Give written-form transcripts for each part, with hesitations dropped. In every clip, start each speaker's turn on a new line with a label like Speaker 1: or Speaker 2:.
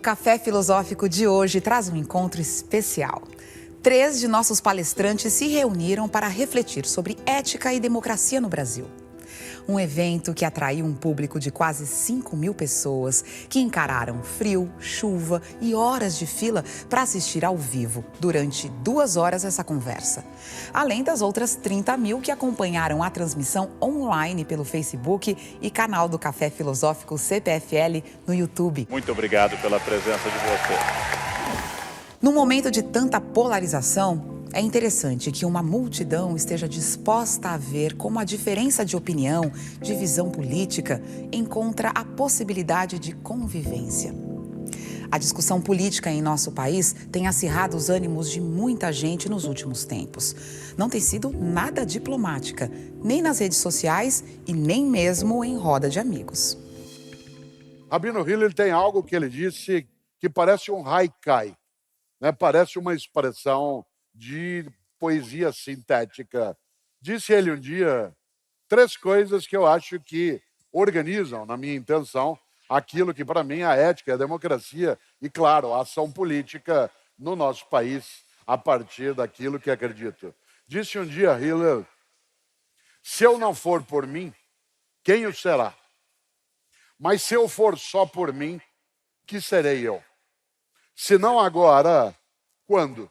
Speaker 1: Café Filosófico de hoje traz um encontro especial. 3 de nossos palestrantes se reuniram para refletir sobre ética e democracia no Brasil. Um evento que atraiu um público de quase 5.000 pessoas que encararam frio, chuva e horas de fila para assistir ao vivo durante 2 horas essa conversa. Além das outras 30.000 que acompanharam a transmissão online pelo Facebook e canal do Café Filosófico CPFL no YouTube.
Speaker 2: Muito obrigado pela presença de você.
Speaker 1: Num momento de tanta polarização, é interessante que uma multidão esteja disposta a ver como a diferença de opinião, de visão política, encontra a possibilidade de convivência. A discussão política em nosso país tem acirrado os ânimos de muita gente nos últimos tempos. Não tem sido nada diplomática, nem nas redes sociais e nem mesmo em roda de amigos.
Speaker 3: Rabino Hillel tem algo que ele disse que parece um haikai, né? Parece uma expressão de poesia sintética. Disse ele um dia 3 coisas que eu acho que organizam, na minha intenção, aquilo que para mim é a ética, a democracia e, claro, a ação política no nosso país a partir daquilo que acredito. Disse um dia Hillel: se eu não for por mim, quem o será? Mas se eu for só por mim, que serei eu? Se não agora, quando?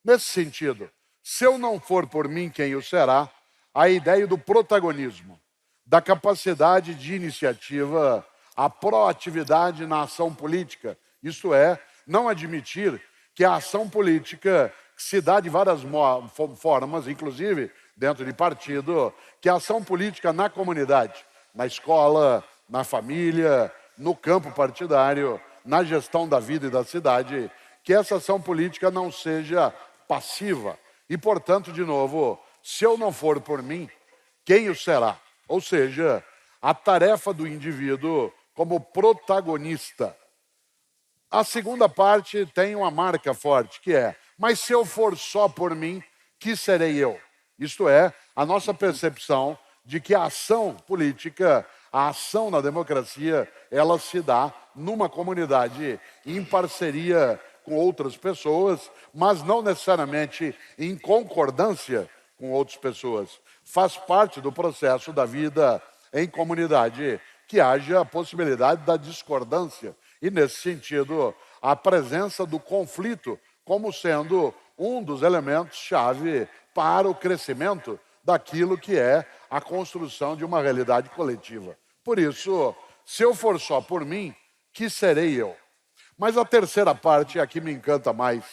Speaker 3: Nesse sentido, se eu não for por mim, quem o será? A ideia do protagonismo, da capacidade de iniciativa, a proatividade na ação política. Isto é, não admitir que a ação política se dá de várias formas, inclusive dentro de partido, que a ação política na comunidade, na escola, na família, no campo partidário, na gestão da vida e da cidade, que essa ação política não seja passiva. E, portanto, de novo, se eu não for por mim, quem o será? Ou seja, a tarefa do indivíduo como protagonista. A segunda parte tem uma marca forte, que é: mas se eu for só por mim, que serei eu? Isto é, a nossa percepção de que a ação política, a ação na democracia, ela se dá numa comunidade, em parceria com outras pessoas, mas não necessariamente em concordância com outras pessoas. Faz parte do processo da vida em comunidade que haja a possibilidade da discordância. E, nesse sentido, a presença do conflito como sendo um dos elementos-chave para o crescimento daquilo que é a construção de uma realidade coletiva. Por isso, se eu for só por mim, que serei eu? Mas a terceira parte é a que me encanta mais,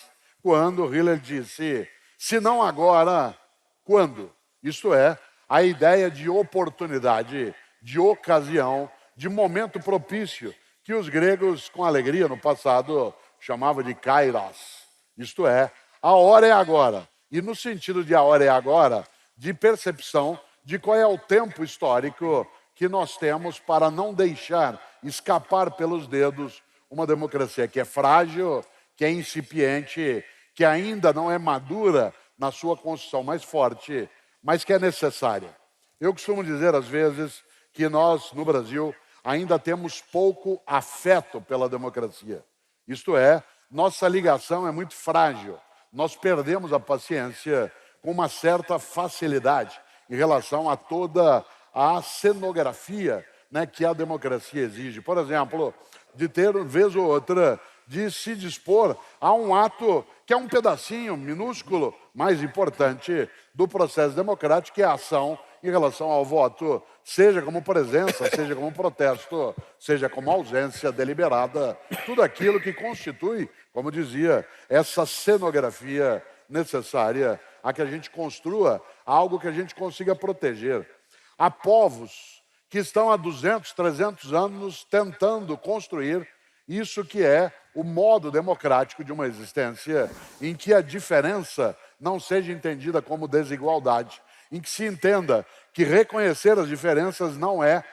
Speaker 3: quando Hillel disse: se não agora, quando? Isto é, a ideia de oportunidade, de ocasião, de momento propício, que os gregos, com alegria no passado, chamavam de kairos. Isto é, a hora é agora. E no sentido de a hora é agora, de percepção de qual é o tempo histórico que nós temos para não deixar escapar pelos dedos uma democracia que é frágil, que é incipiente, que ainda não é madura na sua construção mais forte, mas que é necessária. Eu costumo dizer, às vezes, que nós, no Brasil, ainda temos pouco afeto pela democracia. Isto é, nossa ligação é muito frágil. Nós perdemos a paciência com uma certa facilidade em relação a toda a cenografia, né, que a democracia exige. Por exemplo, de ter, vez ou outra, de se dispor a um ato que é um pedacinho minúsculo, mais importante, do processo democrático, que é a ação em relação ao voto, seja como presença, seja como protesto, seja como ausência deliberada, tudo aquilo que constitui, como dizia, essa cenografia necessária a que a gente construa algo que a gente consiga proteger. Há povos que estão há 200, 300 anos tentando construir isso que é o modo democrático de uma existência em que a diferença não seja entendida como desigualdade, em que se entenda que reconhecer as diferenças não é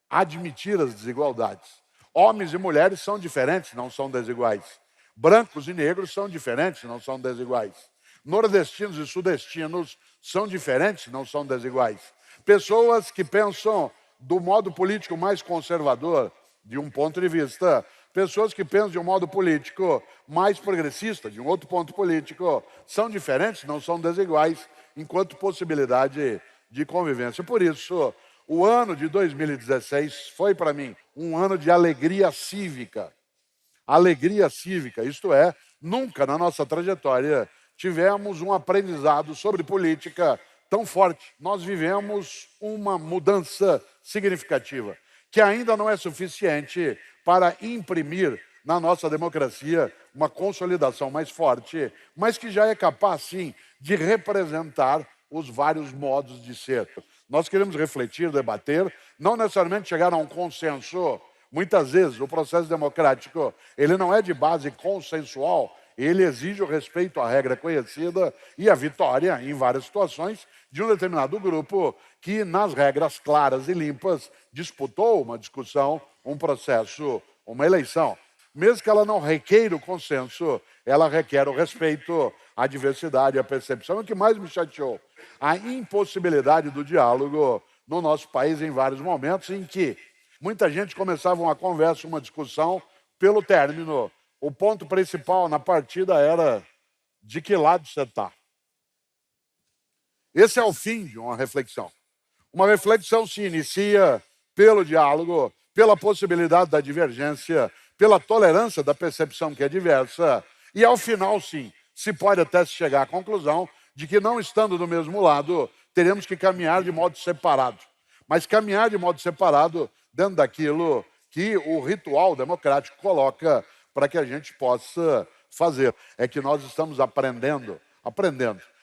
Speaker 3: admitir as desigualdades. Homens e mulheres são diferentes, não são desiguais. Brancos e negros são diferentes, não são desiguais. Nordestinos e sudestinos são diferentes, não são desiguais. Pessoas que pensam do modo político mais conservador, de um ponto de vista, pessoas que pensam de um modo político mais progressista, de um outro ponto político, são diferentes, não são desiguais, enquanto possibilidade de convivência. Por isso, o ano de 2016 foi, para mim, um ano de alegria cívica. Alegria cívica, isto é, nunca na nossa trajetória tivemos um aprendizado sobre política tão forte. Nós vivemos uma mudança significativa, que ainda não é suficiente para imprimir na nossa democracia uma consolidação mais forte, mas que já é capaz, sim, de representar os vários modos de ser. Nós queremos refletir, debater, não necessariamente chegar a um consenso. Muitas vezes o processo democrático ele não é de base consensual, ele exige o respeito à regra conhecida e a vitória, em várias situações, de um determinado grupo que, nas regras claras e limpas, disputou uma discussão, um processo, uma eleição. Mesmo que ela não requeira o consenso, ela requer o respeito, a diversidade, a percepção. E o que mais me chateou? A impossibilidade do diálogo no nosso país em vários momentos em que muita gente começava uma conversa, uma discussão pelo término. O ponto principal na partida era de que lado você está. Esse é o fim de uma reflexão. Uma reflexão se inicia pelo diálogo, pela possibilidade da divergência, pela tolerância da percepção que é diversa, e ao final, sim, se pode até chegar à conclusão de que, não estando do mesmo lado, teremos que caminhar de modo separado. Mas caminhar de modo separado dentro daquilo que o ritual democrático coloca para que a gente possa fazer. É que nós estamos aprendendo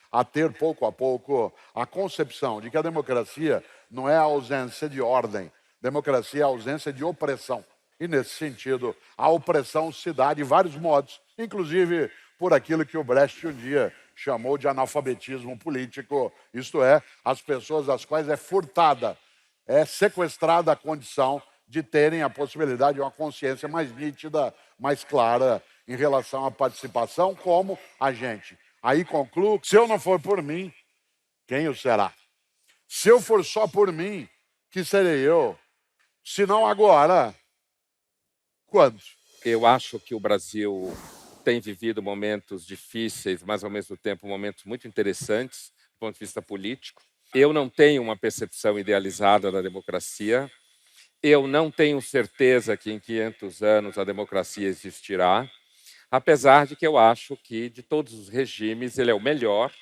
Speaker 3: a ter, pouco a pouco, a concepção de que a democracia não é a ausência de ordem, democracia é a ausência de opressão. E, nesse sentido, a opressão se dá de vários modos, inclusive por aquilo que o Brecht um dia chamou de analfabetismo político, isto é, as pessoas às quais é furtada, é sequestrada a condição de terem a possibilidade de uma consciência mais nítida, mais clara em relação à participação como agente. Aí concluo que se eu não for por mim, quem o será? Se eu for só por mim, que serei eu? Se não agora, quando?
Speaker 4: Eu acho que o Brasil tem vivido momentos difíceis, mas ao mesmo tempo momentos muito interessantes do ponto de vista político. Eu não tenho uma percepção idealizada da democracia. Eu não tenho certeza que em 500 anos a democracia existirá, apesar de que eu acho que de todos os regimes ele é o melhor,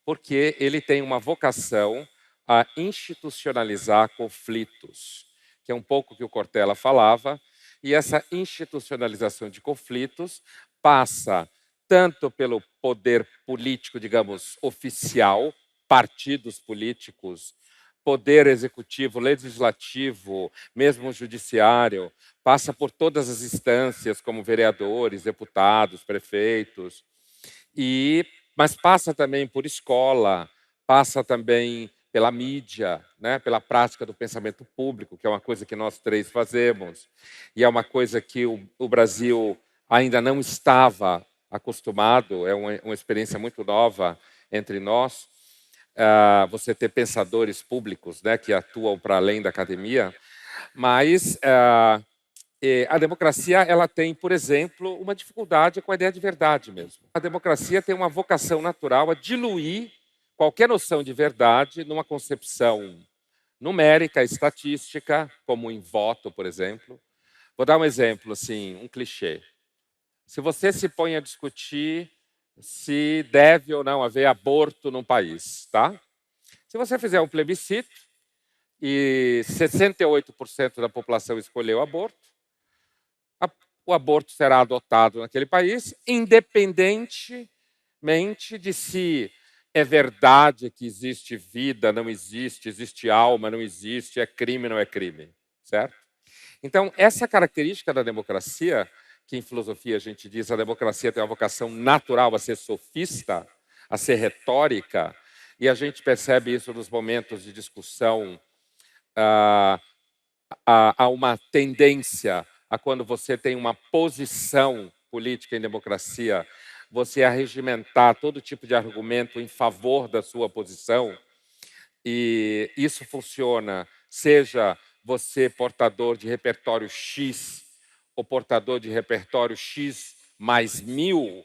Speaker 4: porque ele tem uma vocação a institucionalizar conflitos, que é um pouco o que o Cortella falava, e essa institucionalização de conflitos passa tanto pelo poder político, digamos, oficial, partidos políticos, poder executivo, legislativo, mesmo o judiciário, passa por todas as instâncias, como vereadores, deputados, prefeitos, mas passa também por escola, passa também pela mídia, né, pela prática do pensamento público, que é uma coisa que nós três fazemos, e é uma coisa que o Brasil ainda não estava acostumado, é uma experiência muito nova entre nós, você ter pensadores públicos, né, que atuam para além da academia, mas a democracia ela tem, por exemplo, uma dificuldade com a ideia de verdade mesmo. A democracia tem uma vocação natural a diluir qualquer noção de verdade numa concepção numérica, estatística, como em voto, por exemplo. Vou dar um exemplo, assim, um clichê. Se você se põe a discutir se deve ou não haver aborto num país, tá? Se você fizer um plebiscito e 68% da população escolheu aborto, o aborto será adotado naquele país, independentemente de se é verdade que existe vida, não existe, existe alma, não existe, é crime, não é crime, certo? Então, essa característica da democracia, que em filosofia a gente diz a democracia tem uma vocação natural a ser sofista, a ser retórica, e a gente percebe isso nos momentos de discussão, há uma tendência a quando você tem uma posição política em democracia, você arregimentar todo tipo de argumento em favor da sua posição, e isso funciona, seja você portador de repertório X o portador de repertório X mais 1000,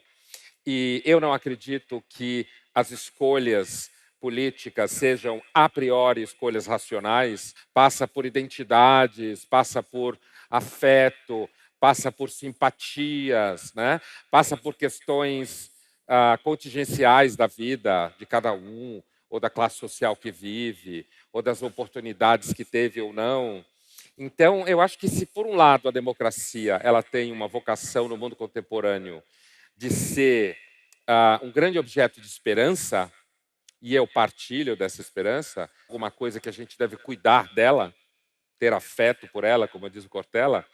Speaker 4: e eu não acredito que as escolhas políticas sejam a priori escolhas racionais, passa por identidades, passa por afeto, passa por simpatias, né? Passa por questões contingenciais da vida de cada um, ou da classe social que vive, ou das oportunidades que teve ou não. Então, eu acho que se por um lado a democracia ela tem uma vocação no mundo contemporâneo de ser um grande objeto de esperança, e eu partilho dessa esperança, uma coisa que a gente deve cuidar dela, ter afeto por ela, como diz o Cortella,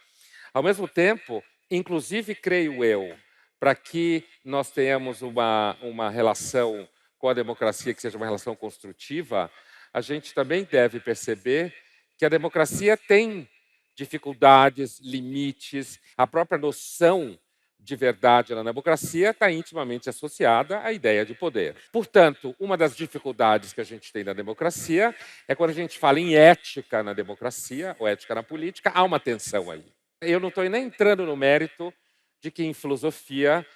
Speaker 4: ao mesmo tempo, inclusive, creio eu, para que nós tenhamos uma relação com a democracia que seja uma relação construtiva, a gente também deve perceber que a democracia tem dificuldades, limites, a própria noção de verdade na democracia está intimamente associada à ideia de poder. Portanto, uma das dificuldades que a gente tem na democracia é quando a gente fala em ética na democracia, ou ética na política, há uma tensão aí. Eu não estou nem entrando no mérito de que em filosofia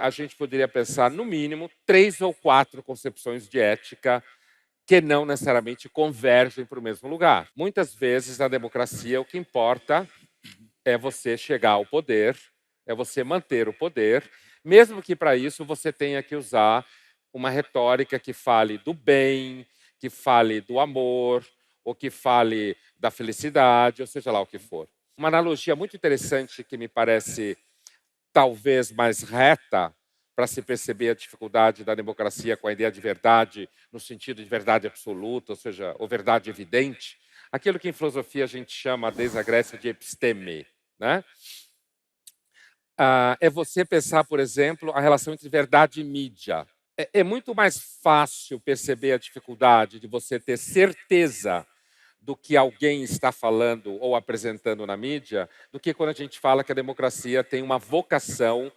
Speaker 4: a gente poderia pensar, no mínimo, 3 ou 4 concepções de ética que não necessariamente convergem para o mesmo lugar. Muitas vezes, na democracia, o que importa é você chegar ao poder, é você manter o poder, mesmo que para isso você tenha que usar uma retórica que fale do bem, que fale do amor, ou que fale da felicidade, ou seja lá o que for. Uma analogia muito interessante que me parece talvez mais reta para se perceber a dificuldade da democracia com a ideia de verdade, no sentido de verdade absoluta, ou seja, ou verdade evidente, aquilo que em filosofia a gente chama desde a Grécia de episteme, né? É você pensar, por exemplo, a relação entre verdade e mídia. É muito mais fácil perceber a dificuldade de você ter certeza do que alguém está falando ou apresentando na mídia, do que quando a gente fala que a democracia tem uma vocação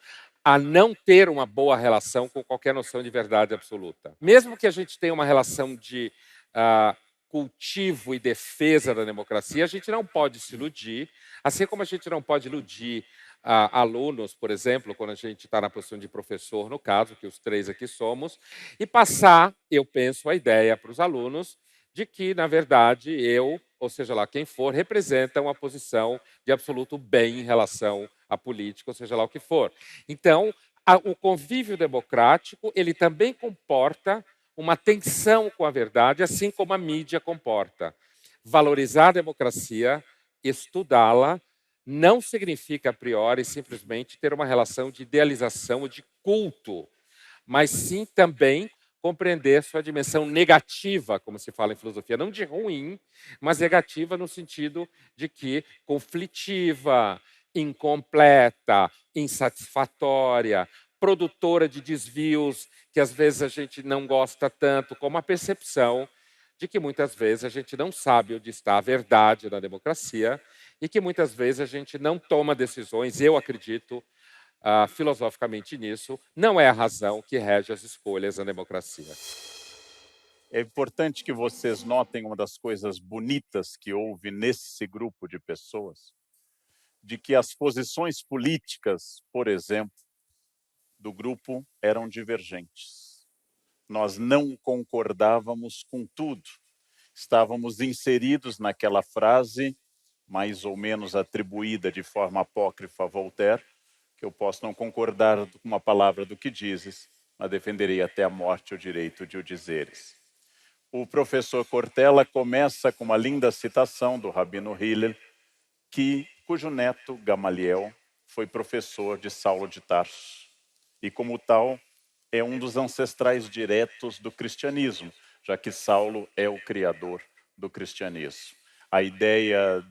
Speaker 4: a não ter uma boa relação com qualquer noção de verdade absoluta. Mesmo que a gente tenha uma relação de cultivo e defesa da democracia, a gente não pode se iludir, assim como a gente não pode iludir alunos, por exemplo, quando a gente está na posição de professor, no caso, que os 3 aqui somos, e passar, eu penso, a ideia para os alunos de que, na verdade, eu, ou seja lá quem for, representa uma posição de absoluto bem em relação à política, ou seja lá o que for. Então, o convívio democrático, ele também comporta uma tensão com a verdade, assim como a mídia comporta. Valorizar a democracia, estudá-la, não significa, a priori, simplesmente ter uma relação de idealização ou de culto, mas sim também compreender sua dimensão negativa, como se fala em filosofia, não de ruim, mas negativa no sentido de que conflitiva, incompleta, insatisfatória, produtora de desvios que às vezes a gente não gosta tanto, como a percepção de que muitas vezes a gente não sabe onde está a verdade na democracia e que muitas vezes a gente não toma decisões, eu acredito, filosoficamente nisso, não é a razão que rege as escolhas na democracia.
Speaker 5: É importante que vocês notem uma das coisas bonitas que houve nesse grupo de pessoas, de que as posições políticas, por exemplo, do grupo eram divergentes. Nós não concordávamos com tudo. Estávamos inseridos naquela frase, mais ou menos atribuída de forma apócrifa a Voltaire, que eu posso não concordar com uma palavra do que dizes, mas defenderei até a morte o direito de o dizeres. O professor Cortella começa com uma linda citação do Rabino Hillel, cujo neto, Gamaliel, foi professor de Saulo de Tarso. E, como tal, é um dos ancestrais diretos do cristianismo, já que Saulo é o criador do cristianismo. A ideia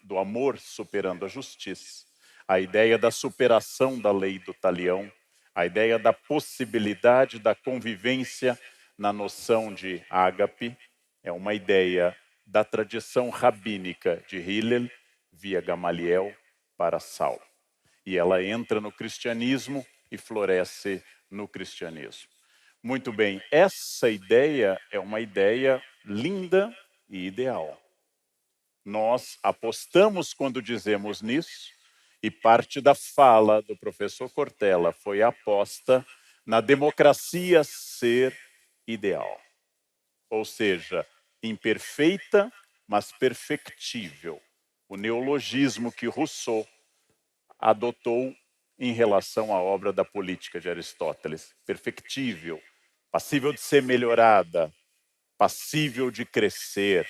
Speaker 5: do amor superando a justiça, a ideia da superação da lei do talião, a ideia da possibilidade da convivência na noção de ágape, é uma ideia da tradição rabínica de Hillel, via Gamaliel, para Saulo. E ela entra no cristianismo e floresce no cristianismo. Muito bem, essa ideia é uma ideia linda e ideal. Nós apostamos quando dizemos nisso, E parte da fala do professor Cortella foi aposta na democracia ser ideal. Ou seja, imperfeita, mas perfectível. O neologismo que Rousseau adotou em relação à obra da Política de Aristóteles. Perfectível, passível de ser melhorada, passível de crescer.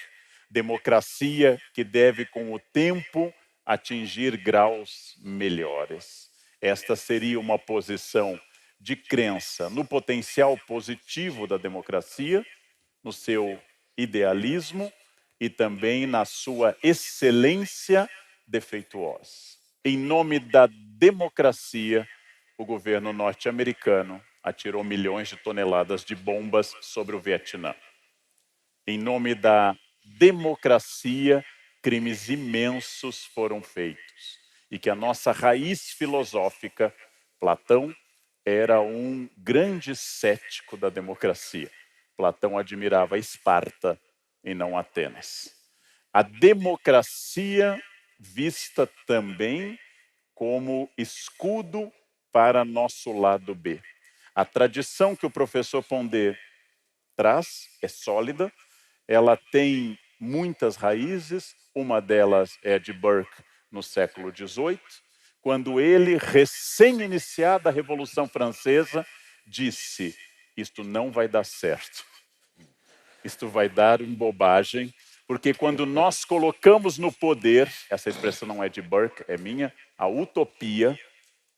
Speaker 5: Democracia que deve, com o tempo, atingir graus melhores. Esta seria uma posição de crença no potencial positivo da democracia, no seu idealismo e também na sua excelência defeituosa. Em nome da democracia, o governo norte-americano atirou milhões de toneladas de bombas sobre o Vietnã. Em nome da democracia, crimes imensos foram feitos. E que a nossa raiz filosófica, Platão, era um grande cético da democracia. Platão admirava Esparta e não Atenas. A democracia vista também como escudo para nosso lado B. A tradição que o professor Pondé traz é sólida, ela tem muitas raízes, uma delas é de Burke no século XVIII, quando ele, recém-iniciada a Revolução Francesa, disse: isto não vai dar certo, isto vai dar uma bobagem, porque quando nós colocamos no poder, essa expressão não é de Burke, é minha, a utopia,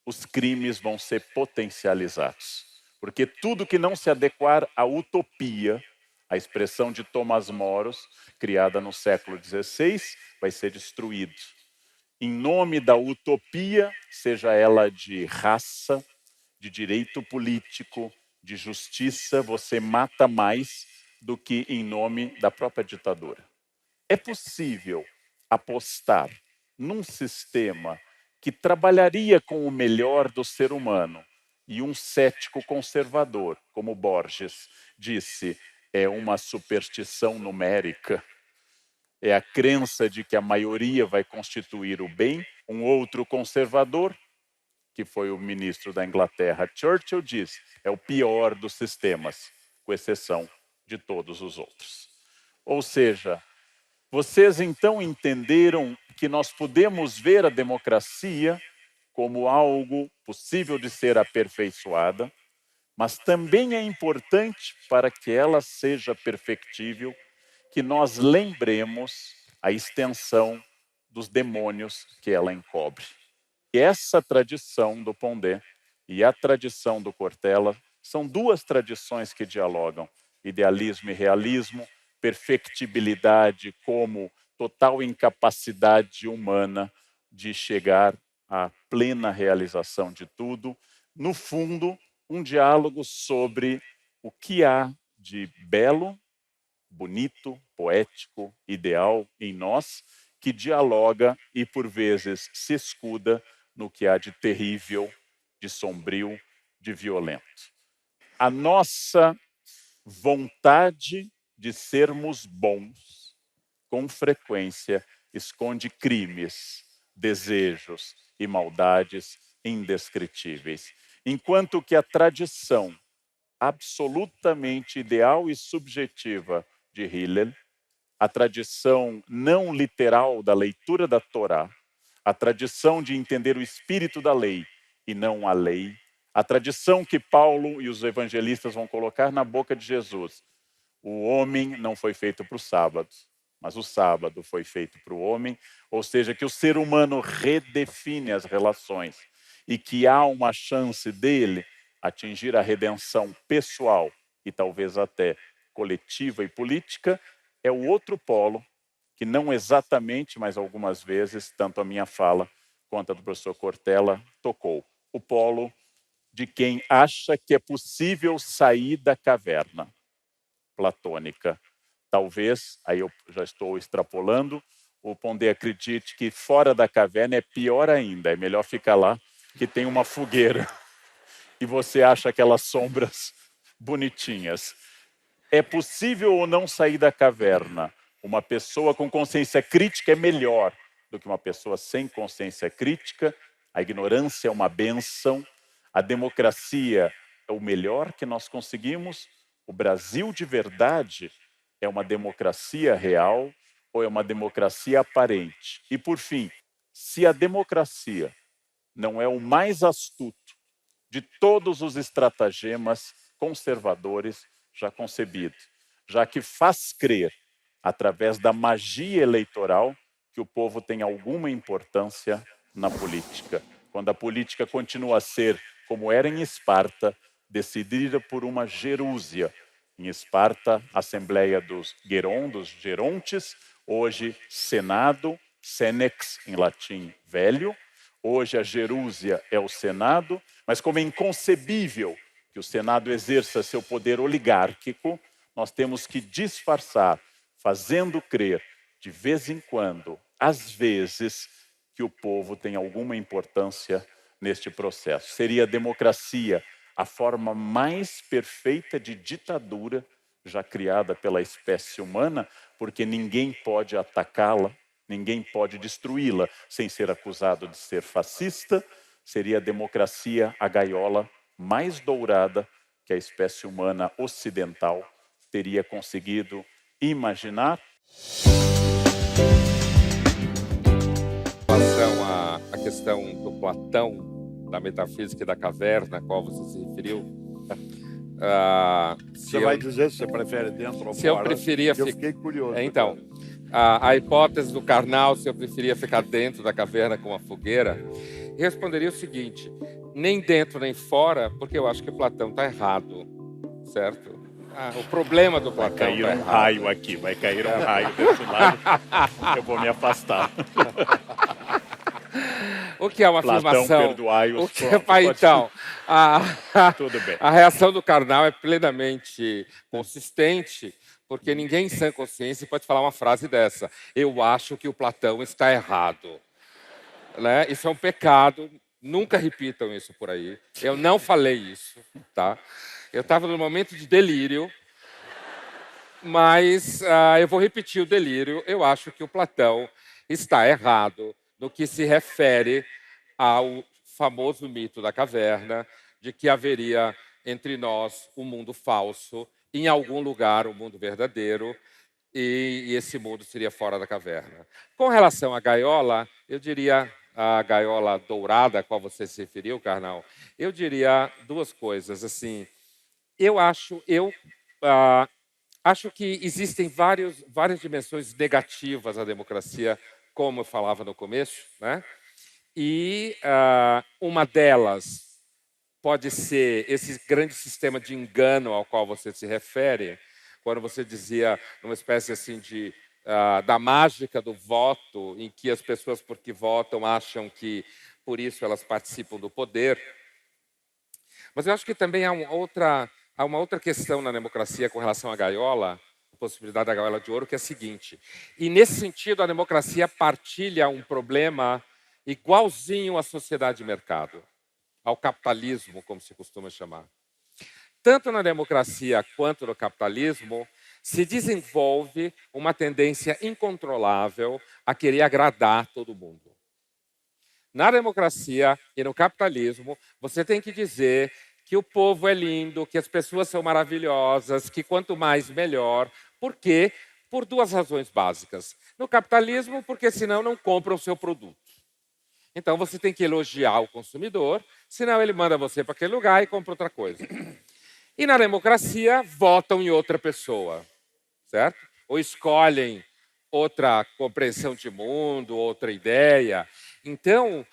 Speaker 5: os crimes vão ser potencializados. Porque tudo que não se adequar à utopia, a expressão de Tomás Moros, criada no século XVI, vai ser destruído. Em nome da utopia, seja ela de raça, de direito político, de justiça, você mata mais do que em nome da própria ditadura. É possível apostar num sistema que trabalharia com o melhor do ser humano, e um cético conservador, como Borges, disse, é uma superstição numérica. É a crença de que a maioria vai constituir o bem. Um outro conservador, que foi o ministro da Inglaterra, Churchill, disse, é o pior dos sistemas, com exceção de todos os outros. Ou seja, vocês então entenderam que nós podemos ver a democracia como algo possível de ser aperfeiçoada, mas também é importante, para que ela seja perfectível, que nós lembremos a extensão dos demônios que ela encobre. E essa tradição do Pondé e a tradição do Cortella são duas tradições que dialogam: idealismo e realismo, perfectibilidade como total incapacidade humana de chegar à plena realização de tudo. No fundo, um diálogo sobre o que há de belo, bonito, poético, ideal em nós, que dialoga e, por vezes, se escuda no que há de terrível, de sombrio, de violento. A nossa vontade de sermos bons, com frequência, esconde crimes, desejos e maldades indescritíveis. Enquanto que a tradição absolutamente ideal e subjetiva de Hillel, a tradição não literal da leitura da Torá, a tradição de entender o espírito da lei e não a lei, a tradição que Paulo e os evangelistas vão colocar na boca de Jesus. O homem não foi feito para o sábado, mas o sábado foi feito para o homem, ou seja, que o ser humano redefine as relações e que há uma chance dele atingir a redenção pessoal e talvez até coletiva e política, é o outro polo que não exatamente, mas algumas vezes, tanto a minha fala quanto a do professor Cortella tocou. O polo de quem acha que é possível sair da caverna platônica. Talvez, aí eu já estou extrapolando, o Pondé acredite que fora da caverna é pior ainda, é melhor ficar lá, que tem uma fogueira, e você acha aquelas sombras bonitinhas. É possível ou não sair da caverna? Uma pessoa com consciência crítica é melhor do que uma pessoa sem consciência crítica, A ignorância é uma bênção, a democracia é o melhor que nós conseguimos. O Brasil de verdade é uma democracia real ou é uma democracia aparente? E, por fim, se a democracia não é o mais astuto de todos os estratagemas conservadores já concebidos, já que faz crer, através da magia eleitoral, que o povo tem alguma importância na política. Quando a política continua a ser, como era em Esparta, decidida por uma gerúsia. Em Esparta, Assembleia dos Gerontes, hoje Senado, Senex em latim velho. Hoje a gerúsia é o Senado, mas como é inconcebível que o Senado exerça seu poder oligárquico, nós temos que disfarçar, fazendo crer, de vez em quando, às vezes, que o povo tem alguma importância neste processo. Seria a democracia a forma mais perfeita de ditadura já criada pela espécie humana, porque ninguém pode atacá-la, ninguém pode destruí-la sem ser acusado de ser fascista. Seria a democracia a gaiola mais dourada que a espécie humana ocidental teria conseguido imaginar.
Speaker 4: Em relação à questão do Platão, da metafísica e da caverna, a qual você se referiu,
Speaker 3: Você vai dizer se você prefere dentro ou fora?
Speaker 4: Se eu preferia...
Speaker 3: Eu fiquei curioso.
Speaker 4: Então, a hipótese do Karnal, se eu preferia ficar dentro da caverna com uma fogueira, eu responderia o seguinte: nem dentro nem fora, porque eu acho que Platão está errado, certo? O problema do Platão
Speaker 5: Vai cair
Speaker 4: tá
Speaker 5: um
Speaker 4: errado.
Speaker 5: raio aqui, vai cair um raio desse lado, eu vou me afastar.
Speaker 4: O que é uma
Speaker 5: Platão,
Speaker 4: afirmação?
Speaker 5: perdoai os
Speaker 4: Então,
Speaker 5: Tudo bem.
Speaker 4: a reação do Karnal é plenamente consistente, porque ninguém em sã consciência pode falar uma frase dessa: eu acho que o Platão está errado. Né? Isso é um pecado, nunca repitam isso por aí. Eu não falei isso, tá? Eu estava num momento de delírio, mas eu vou repetir o delírio. Eu acho que o Platão está errado no que se refere ao famoso mito da caverna, de que haveria entre nós um mundo falso, em algum lugar um mundo verdadeiro, e esse mundo seria fora da caverna. Com relação à gaiola, eu diria, a gaiola dourada a qual você se referiu, Karnal, eu diria duas coisas. Assim, eu acho que existem várias dimensões negativas à democracia, como eu falava no começo, né? E uma delas pode ser esse grande sistema de engano ao qual você se refere, quando você dizia uma espécie assim de da mágica do voto, em que as pessoas, porque votam, acham que por isso elas participam do poder. Mas eu acho que também há uma outra questão na democracia com relação à gaiola, a possibilidade da gaiola de ouro, que é a seguinte: e nesse sentido a democracia partilha um problema igualzinho à sociedade de mercado, ao capitalismo, como se costuma chamar. Tanto na democracia quanto no capitalismo, se desenvolve uma tendência incontrolável a querer agradar todo mundo. Na democracia e no capitalismo, você tem que dizer que o povo é lindo, que as pessoas são maravilhosas, que quanto mais melhor. Por quê? Por duas razões básicas. No capitalismo, porque senão não compram o seu produto. Então você tem que elogiar o consumidor, senão ele manda você para aquele lugar e compra outra coisa. E na democracia, votam em outra pessoa, certo? Ou escolhem outra compreensão de mundo, outra ideia. Então,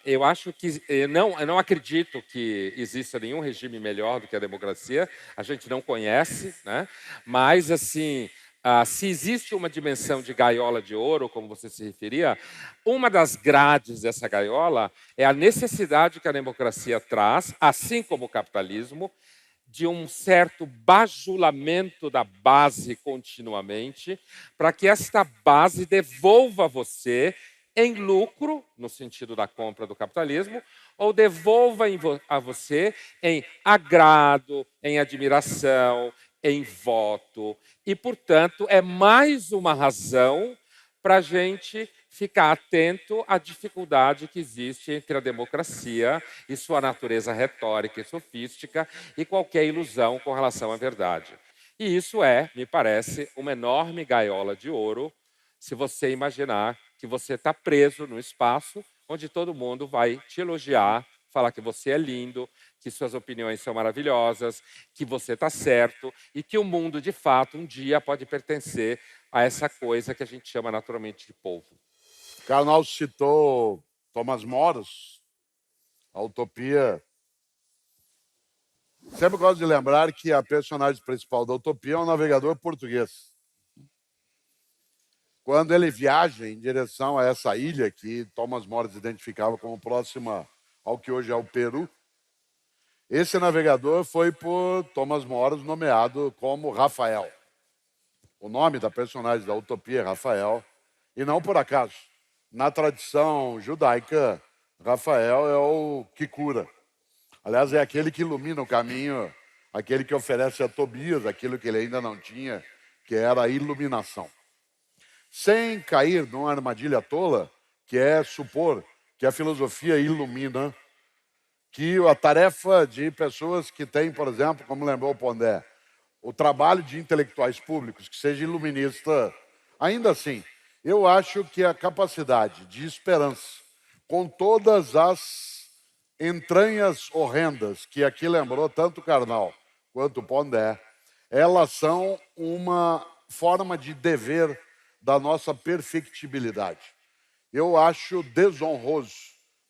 Speaker 4: eu acho que eu não acredito que exista nenhum regime melhor do que a democracia. A gente não conhece, né? Mas assim, se existe uma dimensão de gaiola de ouro, como você se referia, uma das grades dessa gaiola é a necessidade que a democracia traz, assim como o capitalismo, de um certo bajulamento da base continuamente, para que esta base devolva a você em lucro, no sentido da compra do capitalismo, ou devolva a você em agrado, em admiração, em voto. E, portanto, é mais uma razão para a gente ficar atento à dificuldade que existe entre a democracia e sua natureza retórica e sofística e qualquer ilusão com relação à verdade. E isso é, me parece, uma enorme gaiola de ouro, se você imaginar que você está preso no espaço onde todo mundo vai te elogiar, falar que você é lindo, que suas opiniões são maravilhosas, que você está certo e que o mundo, de fato, um dia pode pertencer a essa coisa que a gente chama naturalmente de povo.
Speaker 3: Karnal citou Thomas Moros, a Utopia. Sempre gosto de lembrar que a personagem principal da Utopia é um navegador português. Quando ele viaja em direção a essa ilha que Thomas Moros identificava como próxima ao que hoje é o Peru, esse navegador foi por Thomas Moros nomeado como Rafael. O nome da personagem da Utopia é Rafael, e não por acaso. Na tradição judaica, Rafael é o que cura. Aliás, é aquele que ilumina o caminho, aquele que oferece a Tobias aquilo que ele ainda não tinha, que era a iluminação. Sem cair numa armadilha tola, que é supor que a filosofia ilumina, que a tarefa de pessoas que têm, por exemplo, como lembrou o Pondé, o trabalho de intelectuais públicos, que seja iluminista, ainda assim, eu acho que a capacidade de esperança, com todas as entranhas horrendas que aqui lembrou tanto o Karnal quanto o Pondé, elas são uma forma de dever da nossa perfectibilidade. Eu acho desonroso,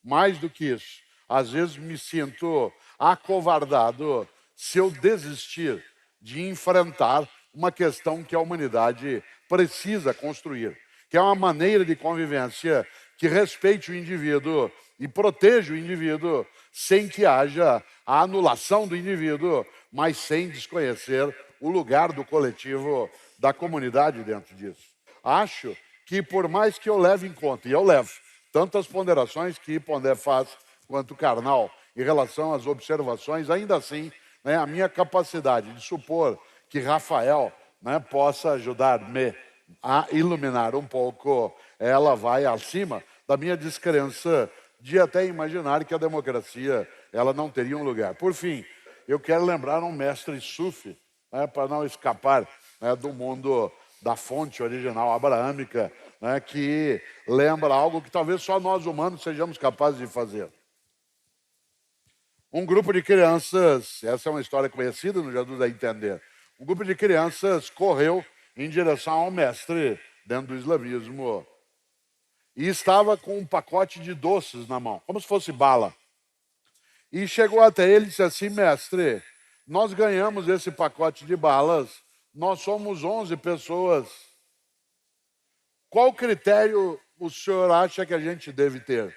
Speaker 3: mais do que isso. Às vezes me sinto acovardado se eu desistir de enfrentar uma questão que a humanidade precisa construir, que é uma maneira de convivência que respeite o indivíduo e proteja o indivíduo sem que haja a anulação do indivíduo, mas sem desconhecer o lugar do coletivo, da comunidade dentro disso. Acho que por mais que eu leve em conta, e eu levo, tanto as ponderações que Pondé faz quanto o Karnal em relação às observações, ainda assim, né, a minha capacidade de supor que Rafael, né, possa ajudar-me a iluminar um pouco, ela vai acima da minha descrença de até imaginar que a democracia ela não teria um lugar. Por fim, eu quero lembrar um mestre sufi, né, para não escapar, né, do mundo da fonte original abraâmica, né, que lembra algo que talvez só nós humanos sejamos capazes de fazer. Um grupo de crianças, essa é uma história conhecida, não já dá a entender. Um grupo de crianças correu em direção ao mestre dentro do islamismo e estava com um pacote de doces na mão, como se fosse bala. E chegou até ele e disse assim: mestre, nós ganhamos esse pacote de balas, nós somos 11 pessoas. Qual critério o senhor acha que a gente deve ter?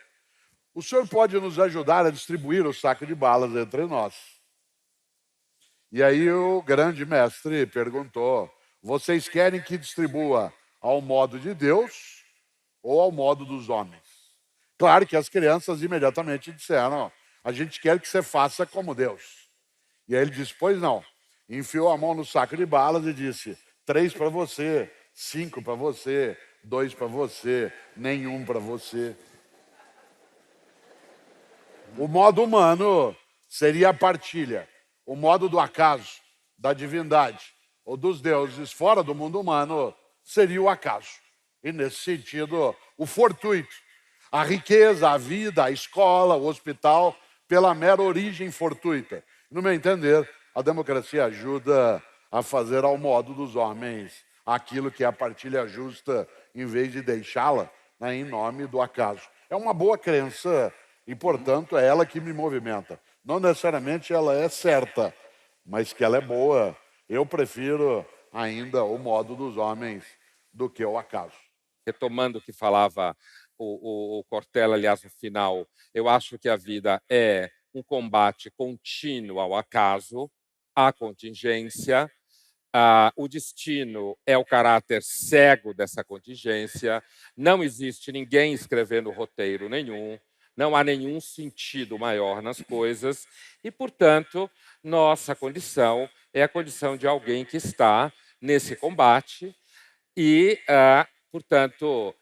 Speaker 3: O senhor pode nos ajudar a distribuir o saco de balas entre nós? E aí o grande mestre perguntou: vocês querem que distribua ao modo de Deus ou ao modo dos homens? Claro que as crianças imediatamente disseram: a gente quer que você faça como Deus. E aí ele disse: pois não. Enfiou a mão no saco de balas e disse: 3 para você, 5 para você, 2 para você, nenhum para você. O modo humano seria a partilha. O modo do acaso, da divindade ou dos deuses fora do mundo humano seria o acaso. E nesse sentido, o fortuito, a riqueza, a vida, a escola, o hospital, pela mera origem fortuita. No meu entender, a democracia ajuda a fazer ao modo dos homens aquilo que é a partilha justa, em vez de deixá-la, né, em nome do acaso. É uma boa crença e, portanto, é ela que me movimenta. Não necessariamente ela é certa, mas que ela é boa. Eu prefiro ainda o modo dos homens do que o acaso.
Speaker 4: Retomando o que falava o Cortella, aliás, no final, eu acho que a vida é um combate contínuo ao acaso, à contingência. O destino é o caráter cego dessa contingência. Não existe ninguém escrevendo roteiro nenhum. Não há nenhum sentido maior nas coisas e, portanto, nossa condição é a condição de alguém que está nesse combate e portanto,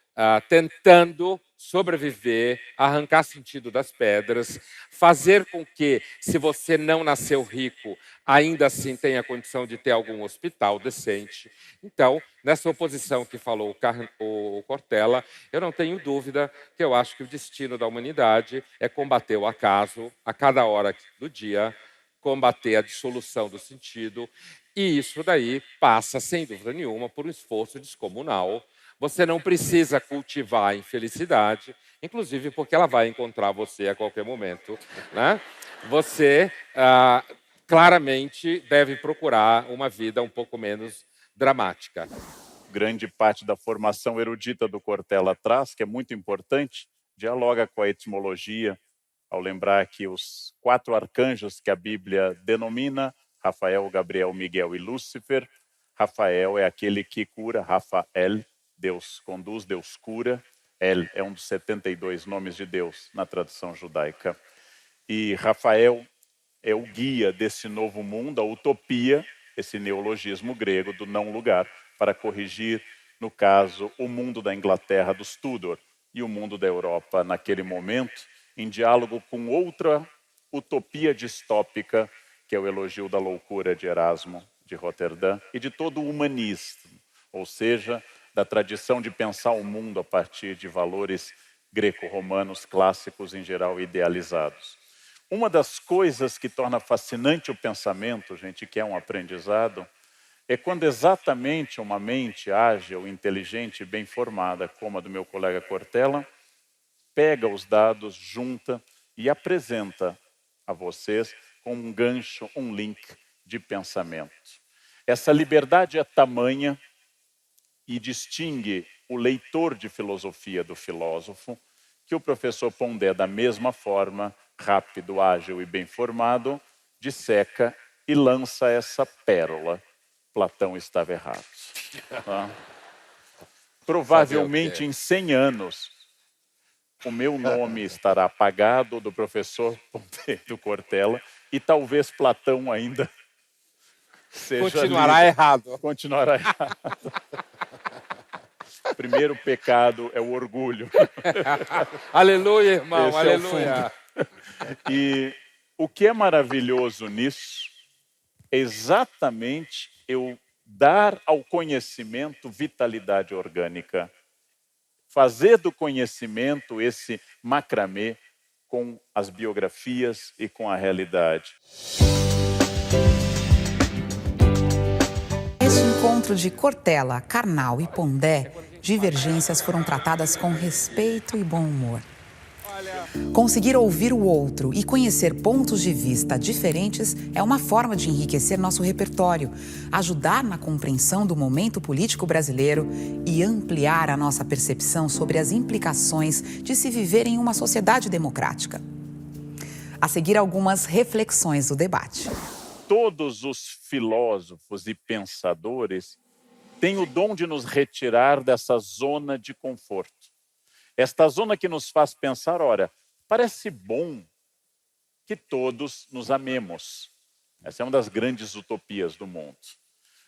Speaker 4: tentando sobreviver, arrancar sentido das pedras, fazer com que, se você não nasceu rico, ainda assim tenha condição de ter algum hospital decente. Então, nessa oposição que falou o Cortella, eu não tenho dúvida que eu acho que o destino da humanidade é combater o acaso a cada hora do dia, combater a dissolução do sentido, e isso daí passa, sem dúvida nenhuma, por um esforço descomunal. Você não precisa cultivar a infelicidade, inclusive porque ela vai encontrar você a qualquer momento, né? Você claramente deve procurar uma vida um pouco menos dramática.
Speaker 5: Grande parte da formação erudita do Cortella traz, que é muito importante, dialoga com a etimologia, ao lembrar que os 4 arcanjos que a Bíblia denomina, Rafael, Gabriel, Miguel e Lúcifer, Rafael é aquele que cura, Rafael, Deus conduz, Deus cura, El é um dos 72 nomes de Deus na tradição judaica. E Rafael é o guia desse novo mundo, a utopia, esse neologismo grego do não lugar, para corrigir, no caso, o mundo da Inglaterra dos Tudor e o mundo da Europa naquele momento, em diálogo com outra utopia distópica, que é o elogio da loucura de Erasmo de Roterdã e de todo o humanismo, ou seja, da tradição de pensar o mundo a partir de valores greco-romanos clássicos, em geral idealizados. Uma das coisas que torna fascinante o pensamento, gente, que é um aprendizado, é quando exatamente uma mente ágil, inteligente e bem formada, como a do meu colega Cortella, pega os dados, junta e apresenta a vocês com um gancho, um link de pensamento. Essa liberdade é tamanha e distingue o leitor de filosofia do filósofo, que o professor Pondé, da mesma forma, rápido, ágil e bem formado, disseca e lança essa pérola. Platão estava errado. Tá? Provavelmente em 100 anos, o meu nome estará apagado do professor Pondé do Cortella e talvez Platão ainda seja
Speaker 4: Continuará errado.
Speaker 5: Continuará errado. O primeiro pecado é o orgulho.
Speaker 4: Aleluia, irmão,
Speaker 5: Esse
Speaker 4: aleluia.
Speaker 5: E o que é maravilhoso nisso é exatamente eu dar ao conhecimento vitalidade orgânica. Fazer do conhecimento esse macramê com as biografias e com a realidade.
Speaker 1: Neste encontro de Cortella, Karnal e Pondé, divergências foram tratadas com respeito e bom humor. Conseguir ouvir o outro e conhecer pontos de vista diferentes é uma forma de enriquecer nosso repertório, ajudar na compreensão do momento político brasileiro e ampliar a nossa percepção sobre as implicações de se viver em uma sociedade democrática. A seguir, algumas reflexões do debate.
Speaker 5: Todos os filósofos e pensadores têm o dom de nos retirar dessa zona de conforto. Esta zona que nos faz pensar, ora, parece bom que todos nos amemos. Essa é uma das grandes utopias do mundo.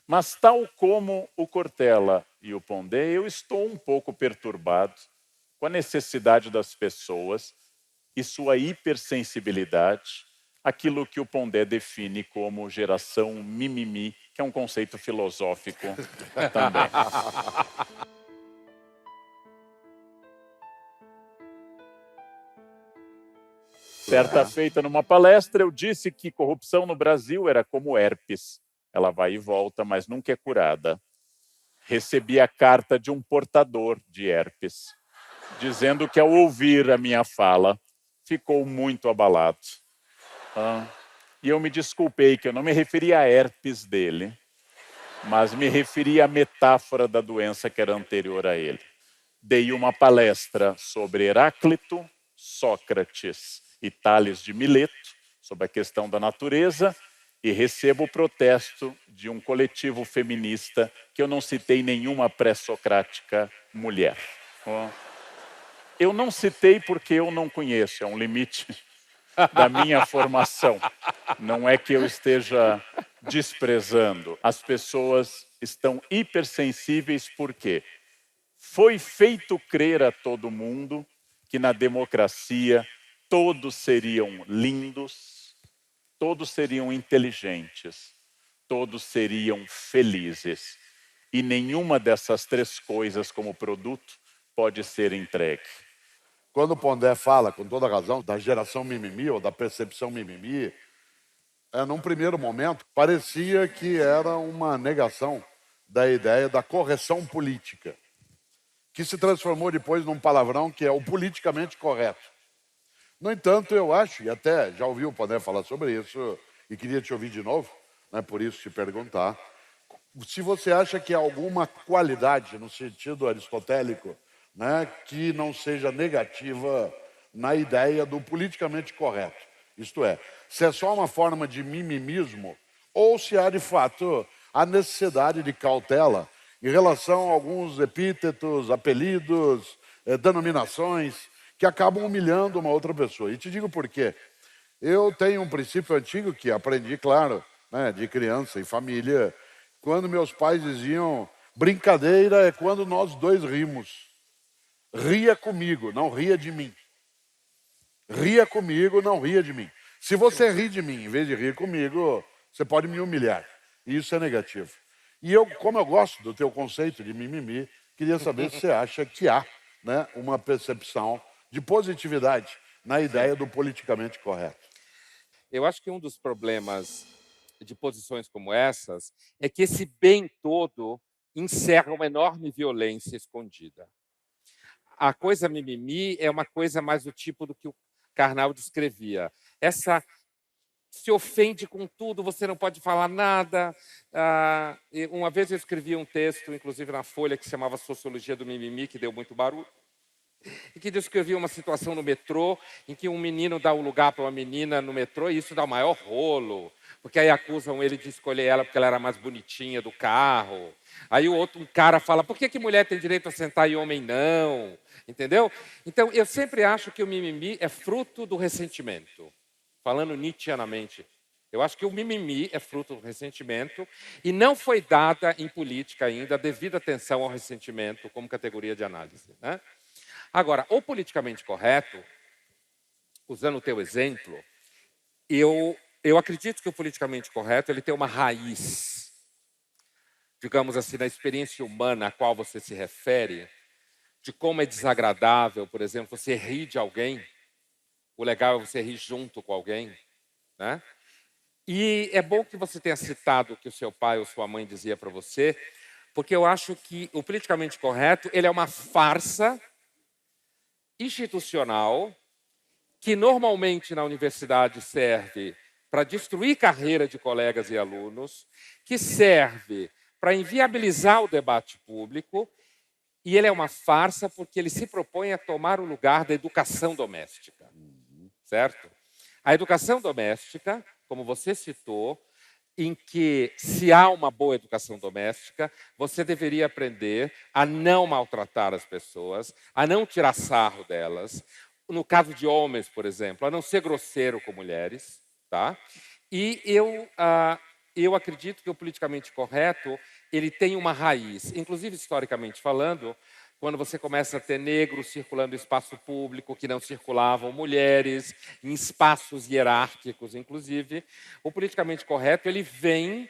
Speaker 5: Mas tal como o Cortella e o Pondé, eu estou um pouco perturbado com a necessidade das pessoas e sua hipersensibilidade, aquilo que o Pondé define como geração mimimi, que é um conceito filosófico também. Certa feita, numa palestra, eu disse que corrupção no Brasil era como herpes. Ela vai e volta, mas nunca é curada. Recebi a carta de um portador de herpes, dizendo que ao ouvir a minha fala, ficou muito abalado. E eu me desculpei, que eu não me referi a herpes dele, mas me referi à metáfora da doença que era anterior a ele. Dei uma palestra sobre Heráclito, Sócrates e Tales de Mileto, sobre a questão da natureza, e recebo o protesto de um coletivo feminista que eu não citei nenhuma pré-socrática mulher. Eu não citei porque eu não conheço, é um limite da minha formação. Não é que eu esteja desprezando. As pessoas estão hipersensíveis porque Foi feito crer a todo mundo que na democracia todos seriam lindos, todos seriam inteligentes, todos seriam felizes. E nenhuma dessas três coisas como produto pode ser entregue.
Speaker 3: Quando o Pondé fala, com toda razão, da geração mimimi ou da percepção mimimi, num primeiro momento, parecia que era uma negação da ideia da correção política, que se transformou depois num palavrão que é o politicamente correto. No entanto, eu acho, e até já ouvi o Pondé falar sobre isso, e queria te ouvir de novo, né, por isso te perguntar, se você acha que há alguma qualidade, no sentido aristotélico, né, que não seja negativa na ideia do politicamente correto. Isto é, se é só uma forma de mimimismo, ou se há, de fato, a necessidade de cautela em relação a alguns epítetos, apelidos, denominações, que acabam humilhando uma outra pessoa. E te digo por quê. Eu tenho um princípio antigo que aprendi, claro, né, de criança e família, quando meus pais diziam, brincadeira é quando nós dois rimos. Ria comigo, não ria de mim. Ria comigo, não ria de mim. Se você ri de mim em vez de rir comigo, você pode me humilhar. E isso é negativo. E eu, como eu gosto do teu conceito de mimimi, queria saber se você acha que há, né, uma percepção de positividade na ideia do politicamente correto.
Speaker 4: Eu acho que um dos problemas de posições como essas é que esse bem todo encerra uma enorme violência escondida. A coisa mimimi é uma coisa mais do tipo do que o Karnal descrevia. Essa se ofende com tudo, você não pode falar nada. Uma vez eu escrevi um texto, inclusive na Folha, que se chamava Sociologia do Mimimi, que deu muito barulho, e que descrevia uma situação no metrô em que um menino dá o lugar para uma menina no metrô e isso dá o maior rolo, porque aí acusam ele de escolher ela porque ela era mais bonitinha do carro. Aí um cara fala, por que mulher tem direito a sentar e homem não? Entendeu? Então, eu sempre acho que o mimimi é fruto do ressentimento. Falando nietzscheanamente, eu acho que o mimimi é fruto do ressentimento e não foi dada em política ainda a devida atenção ao ressentimento como categoria de análise, né? Agora, o politicamente correto, usando o teu exemplo, eu acredito que o politicamente correto ele tem uma raiz, digamos assim, na experiência humana a qual você se refere, de como é desagradável, por exemplo, você rir de alguém, o legal é você rir junto com alguém, né? E é bom que você tenha citado o que o seu pai ou sua mãe dizia para você, porque eu acho que o politicamente correto ele é uma farsa institucional que normalmente na universidade serve para destruir carreira de colegas e alunos, que serve para inviabilizar o debate público, e ele é uma farsa porque ele se propõe a tomar o lugar da educação doméstica, certo? A educação doméstica, como você citou, em que, se há uma boa educação doméstica, você deveria aprender a não maltratar as pessoas, a não tirar sarro delas. No caso de homens, por exemplo, a não ser grosseiro com mulheres. Tá? E eu acredito que o politicamente correto ele tem uma raiz, inclusive historicamente falando, quando você começa a ter negros circulando em espaço público que não circulavam, mulheres em espaços hierárquicos, inclusive, o politicamente correto ele vem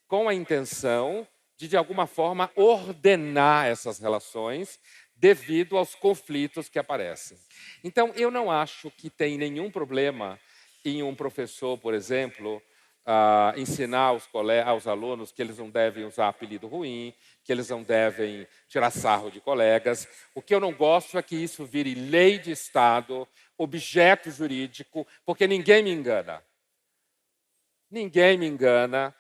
Speaker 4: com a intenção de alguma forma, ordenar essas relações devido aos conflitos que aparecem. Então, eu não acho que tem nenhum problema em um professor, por exemplo, ensinar aos alunos que eles não devem usar apelido ruim, que eles não devem tirar sarro de colegas. O que eu não gosto é que isso vire lei de Estado, objeto jurídico, porque ninguém me engana. Ninguém me engana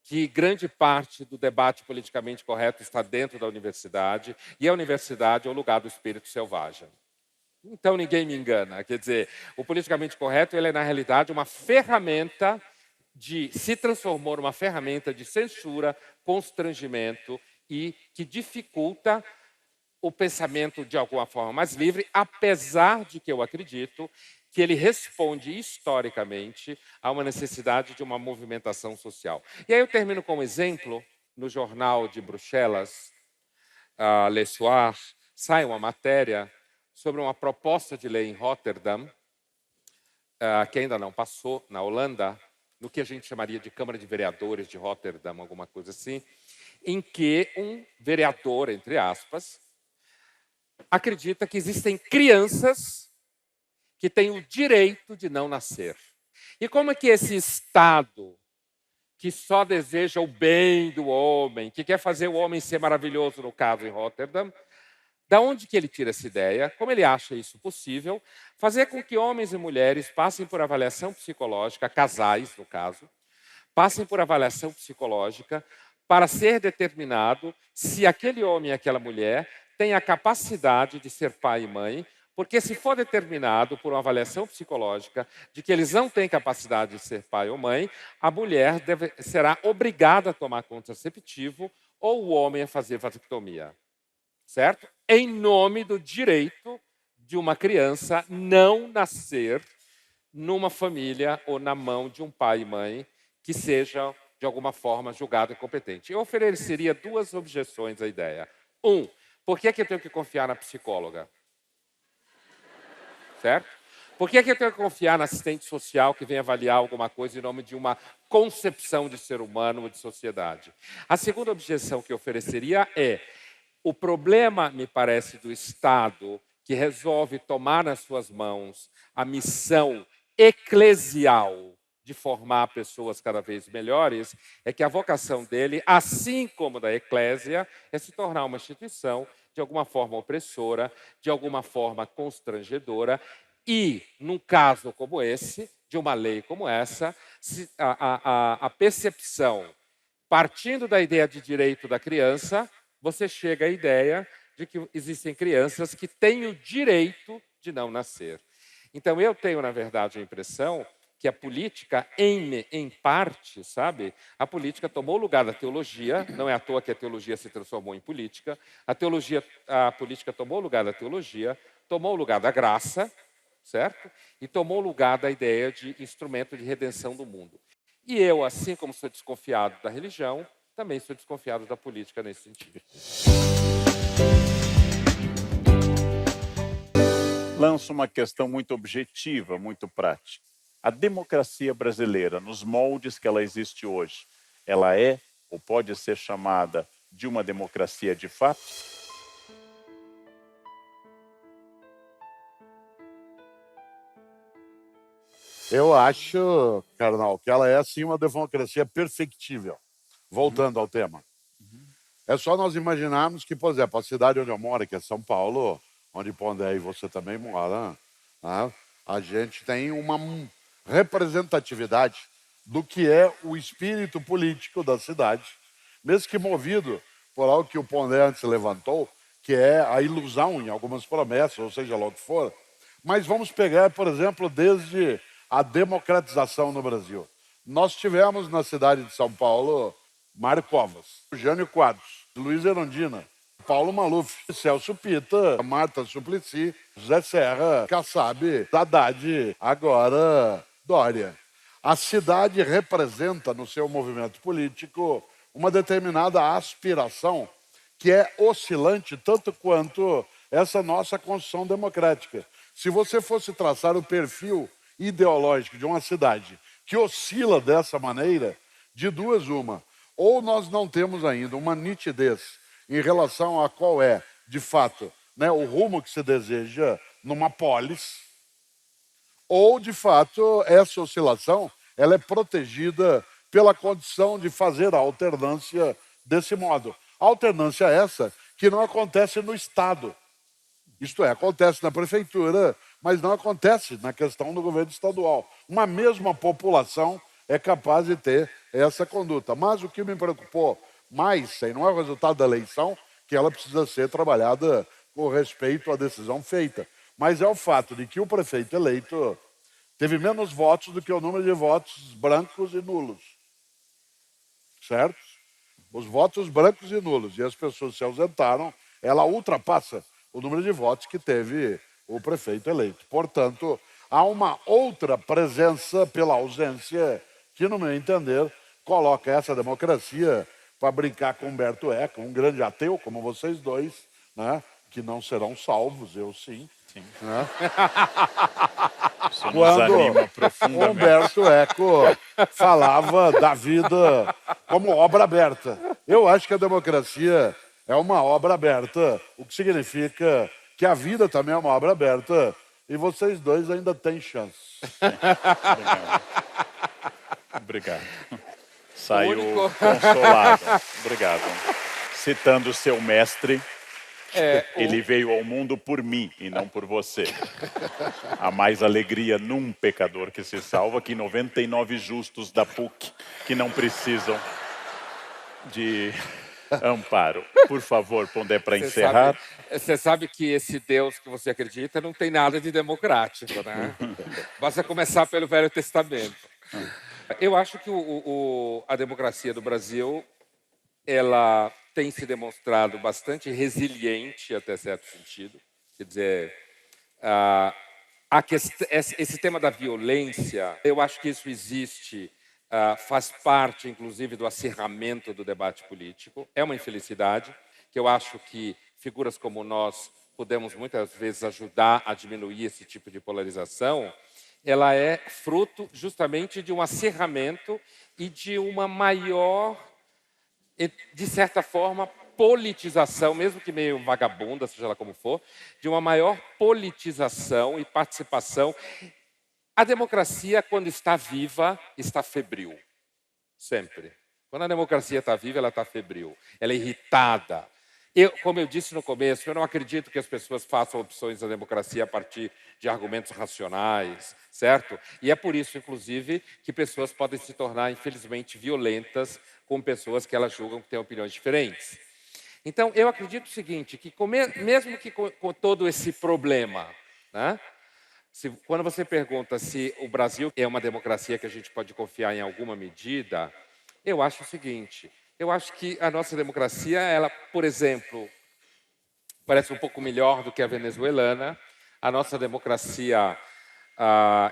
Speaker 4: que grande parte do debate politicamente correto está dentro da universidade, e a universidade é o lugar do espírito selvagem. Então ninguém me engana. Quer dizer, o politicamente correto ele é, na realidade, uma ferramenta se transformou numa ferramenta de censura, constrangimento e que dificulta o pensamento de alguma forma mais livre, apesar de que eu acredito que ele responde historicamente a uma necessidade de uma movimentação social. E aí eu termino com um exemplo no jornal de Bruxelas, Le Soir, sai uma matéria sobre uma proposta de lei em Rotterdam, que ainda não passou na Holanda, no que a gente chamaria de Câmara de Vereadores de Rotterdam, alguma coisa assim, em que um vereador, entre aspas, acredita que existem crianças que têm o direito de não nascer. E como é que esse Estado, que só deseja o bem do homem, que quer fazer o homem ser maravilhoso, no caso em Rotterdam, da onde que ele tira essa ideia? Como ele acha isso possível? Fazer com que homens e mulheres passem por avaliação psicológica, casais, no caso, passem por avaliação psicológica para ser determinado se aquele homem e aquela mulher têm a capacidade de ser pai e mãe, porque se for determinado por uma avaliação psicológica de que eles não têm capacidade de ser pai ou mãe, a mulher será obrigada a tomar contraceptivo ou o homem a fazer vasectomia. Certo? Em nome do direito de uma criança não nascer numa família ou na mão de um pai e mãe que seja, de alguma forma, julgado incompetente. Eu ofereceria duas objeções à ideia. Por que eu tenho que confiar na psicóloga? Certo? Por que eu tenho que confiar na assistente social que vem avaliar alguma coisa em nome de uma concepção de ser humano ou de sociedade? A segunda objeção que eu ofereceria é: o problema, me parece, do Estado, que resolve tomar nas suas mãos a missão eclesial de formar pessoas cada vez melhores, é que a vocação dele, assim como da eclésia, é se tornar uma instituição de alguma forma opressora, de alguma forma constrangedora, e, num caso como esse, de uma lei como essa, a percepção, partindo da ideia de direito da criança, você chega à ideia de que existem crianças que têm o direito de não nascer. Então, eu tenho, na verdade, a impressão que a política, em parte, sabe, a política tomou o lugar da teologia, não é à toa que a teologia se transformou em política, a política tomou o lugar da teologia, tomou o lugar da graça, certo? E tomou o lugar da ideia de instrumento de redenção do mundo. E eu, assim como sou desconfiado da religião, também sou desconfiado da política nesse sentido.
Speaker 5: Lanço uma questão muito objetiva, muito prática. A democracia brasileira, nos moldes que ela existe hoje, ela é ou pode ser chamada de uma democracia de fato?
Speaker 3: Eu acho, Karnal, que ela é sim uma democracia perfectível. Voltando ao tema. É só nós imaginarmos que, por exemplo, a cidade onde eu moro, que é São Paulo, onde Pondé e você também mora, né? A gente tem uma representatividade do que é o espírito político da cidade, mesmo que movido por algo que o Pondé antes levantou, que é a ilusão em algumas promessas, ou seja lá o que for. Mas vamos pegar, por exemplo, desde a democratização no Brasil. Nós tivemos na cidade de São Paulo Mário Covas, Jânio Quadros, Luiz Erundina, Paulo Maluf, Celso Pitta, Marta Suplicy, José Serra, Kassab, Haddad, agora Dória. A cidade representa no seu movimento político uma determinada aspiração que é oscilante tanto quanto essa nossa Constituição democrática. Se você fosse traçar o perfil ideológico de uma cidade que oscila dessa maneira, de duas uma, ou nós não temos ainda uma nitidez em relação a qual é, de fato, né, o rumo que se deseja numa polis, ou, de fato, essa oscilação ela é protegida pela condição de fazer a alternância desse modo. A alternância essa que não acontece no Estado. Isto é, acontece na prefeitura, mas não acontece na questão do governo estadual. Uma mesma população é capaz de ter essa conduta. Mas o que me preocupou mais, e não é o resultado da eleição, que ela precisa ser trabalhada com respeito à decisão feita, mas é o fato de que o prefeito eleito teve menos votos do que o número de votos brancos e nulos. Certo? Os votos brancos e nulos, e as pessoas se ausentaram, ela ultrapassa o número de votos que teve o prefeito eleito. Portanto, há uma outra presença pela ausência que, no meu entender, coloca essa democracia para brincar com Humberto Eco, um grande ateu como vocês dois, né? Que não serão salvos, eu sim. Né?
Speaker 5: Isso nos anima profundamente.
Speaker 3: Humberto Eco falava da vida como obra aberta. Eu acho que a democracia é uma obra aberta, o que significa que a vida também é uma obra aberta e vocês dois ainda têm chance.
Speaker 5: Obrigado. Saiu consolado. Obrigado. Citando o seu mestre, ele veio ao mundo por mim e não por você. Há mais alegria num pecador que se salva que 99 justos da PUC que não precisam de amparo. Por favor, Pondé, para encerrar.
Speaker 4: Você sabe que esse Deus que você acredita não tem nada de democrático, né? Basta começar pelo Velho Testamento. Eu acho que a democracia do Brasil, ela tem se demonstrado bastante resiliente até certo sentido. Quer dizer, esse tema da violência, eu acho que isso existe, faz parte, inclusive, do acirramento do debate político. É uma infelicidade, que eu acho que figuras como nós podemos muitas vezes ajudar a diminuir esse tipo de polarização. Ela é fruto justamente de um acirramento e de uma maior, de certa forma, politização, mesmo que meio vagabunda, seja lá como for, de uma maior politização e participação. A democracia, quando está viva, está febril. Sempre. Quando a democracia está viva, ela está febril. Ela é irritada. Como eu disse no começo, eu não acredito que as pessoas façam opções da democracia a partir de argumentos racionais, certo? E é por isso, inclusive, que pessoas podem se tornar, infelizmente, violentas com pessoas que elas julgam que têm opiniões diferentes. Então, eu acredito o seguinte, que mesmo que com todo esse problema, né, quando você pergunta se o Brasil é uma democracia que a gente pode confiar em alguma medida, eu acho o seguinte, eu acho que a nossa democracia, ela, por exemplo, parece um pouco melhor do que a venezuelana. A nossa democracia,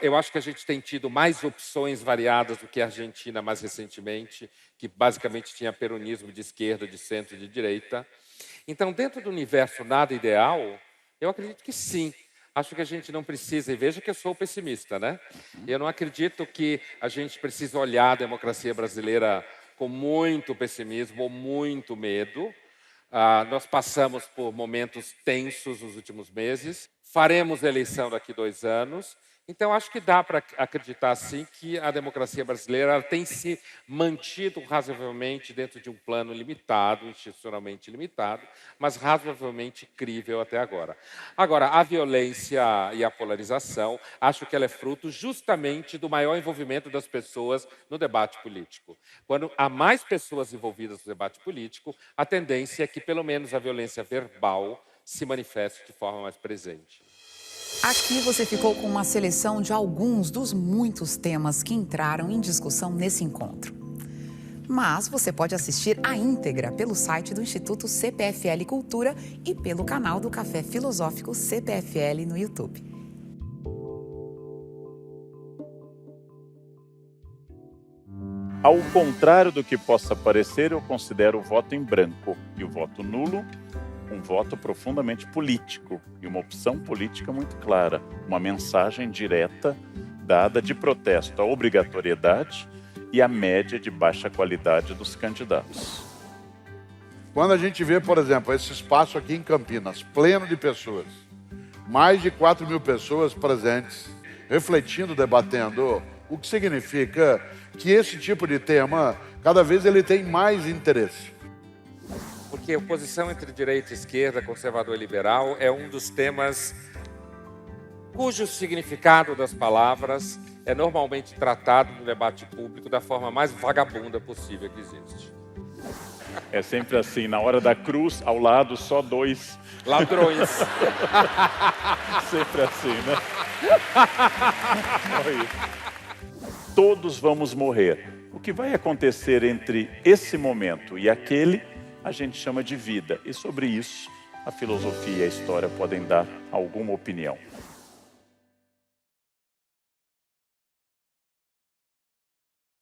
Speaker 4: eu acho que a gente tem tido mais opções variadas do que a Argentina mais recentemente, que basicamente tinha peronismo de esquerda, de centro e de direita. Então, dentro do universo nada ideal, eu acredito que sim. Acho que a gente não precisa, e veja que eu sou pessimista, né? Eu não acredito que a gente precisa olhar a democracia brasileira com muito pessimismo ou muito medo. Nós passamos por momentos tensos nos últimos meses. Faremos eleição daqui a 2 anos. Então, acho que dá para acreditar, sim, que a democracia brasileira tem se mantido razoavelmente dentro de um plano limitado, institucionalmente limitado, mas razoavelmente crível até agora. Agora, a violência e a polarização, acho que ela é fruto justamente do maior envolvimento das pessoas no debate político. Quando há mais pessoas envolvidas no debate político, a tendência é que, pelo menos, a violência verbal se manifeste de forma mais presente.
Speaker 1: Aqui você ficou com uma seleção de alguns dos muitos temas que entraram em discussão nesse encontro. Mas você pode assistir a íntegra pelo site do Instituto CPFL Cultura e pelo canal do Café Filosófico CPFL no YouTube.
Speaker 5: Ao contrário do que possa parecer, eu considero o voto em branco e o voto nulo um voto profundamente político e uma opção política muito clara, uma mensagem direta dada de protesto à obrigatoriedade e à média de baixa qualidade dos candidatos.
Speaker 3: Quando a gente vê, por exemplo, esse espaço aqui em Campinas, pleno de pessoas, mais de 4.000 pessoas presentes, refletindo, debatendo, o que significa que esse tipo de tema, cada vez ele tem mais interesse.
Speaker 4: Porque a oposição entre direita e esquerda, conservador e liberal, é um dos temas cujo significado das palavras é normalmente tratado no debate público da forma mais vagabunda possível que existe.
Speaker 5: É sempre assim, na hora da cruz, ao lado, só 2
Speaker 4: ladrões.
Speaker 5: Sempre assim, né? Todos vamos morrer. O que vai acontecer entre esse momento e aquele, a gente chama de vida. E sobre isso, a filosofia e a história podem dar alguma opinião.